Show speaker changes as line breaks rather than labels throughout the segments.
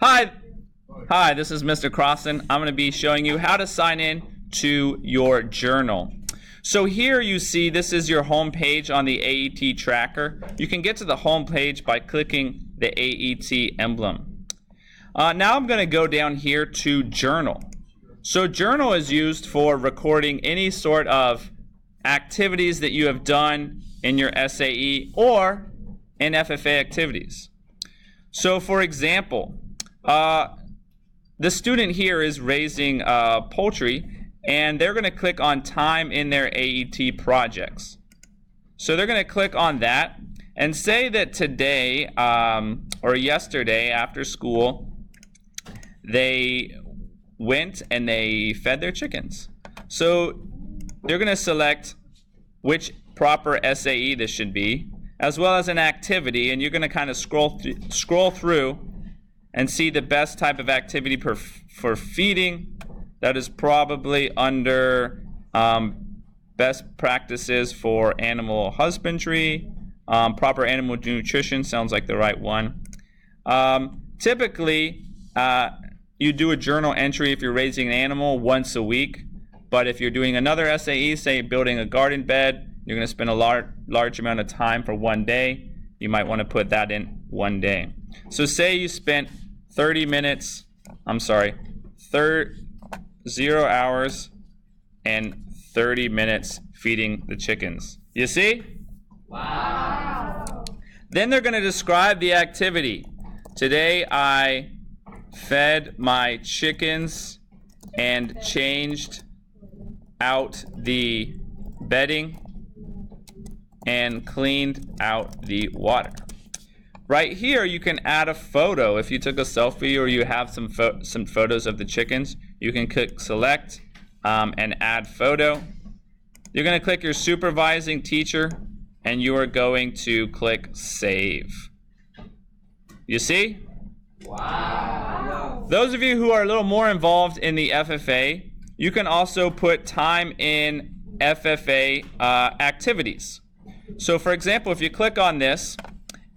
Hi, this is Mr. Crossan. I'm going to be showing you how to sign in to your journal. So here you see this is your home page on the AET tracker. You can get to the home page by clicking the AET emblem. Now I'm going to go down here to journal. So journal is used for recording any sort of activities that you have done in your SAE or in FFA activities. So for example, the student here is raising poultry, and they're going to click on time in their AET projects. So they're going to click on that and say that today or yesterday after school they went and they fed their chickens. So they're going to select which proper SAE this should be, as well as an activity, and you're going to kind of scroll through and see the best type of activity for feeding. That is probably under best practices for animal husbandry. Proper animal nutrition sounds like the right one. Typically, you do a journal entry if you're raising an animal once a week, but if you're doing another SAE, say building a garden bed, you're going to spend a large amount of time for one day. You might want to put that in one day. So say you spent 0 hours and 30 minutes feeding the chickens. You see?
Wow.
Then they're going to describe the activity. Today I fed my chickens and changed out the bedding and cleaned out the water. Right here you can add a photo. If you took a selfie or you have some photos of the chickens, you can click select and add photo. You're going to click your supervising teacher and you are going to click save. You see?
Wow.
Those of you who are a little more involved in the FFA, you can also put time in FFA activities. So for example, if you click on this,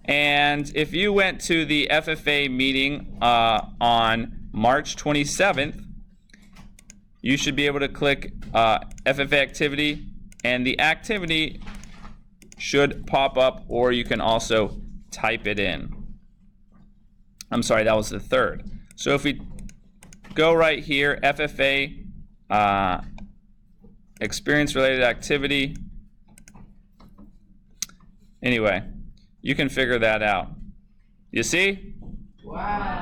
and if you went to the FFA meeting on March 27th, you should be able to click FFA activity, and the activity should pop up, or you can also type it in. I'm sorry, that was the 3rd. So if we go right here, FFA experience-related activity. Anyway, you can figure that out. You see?
Wow.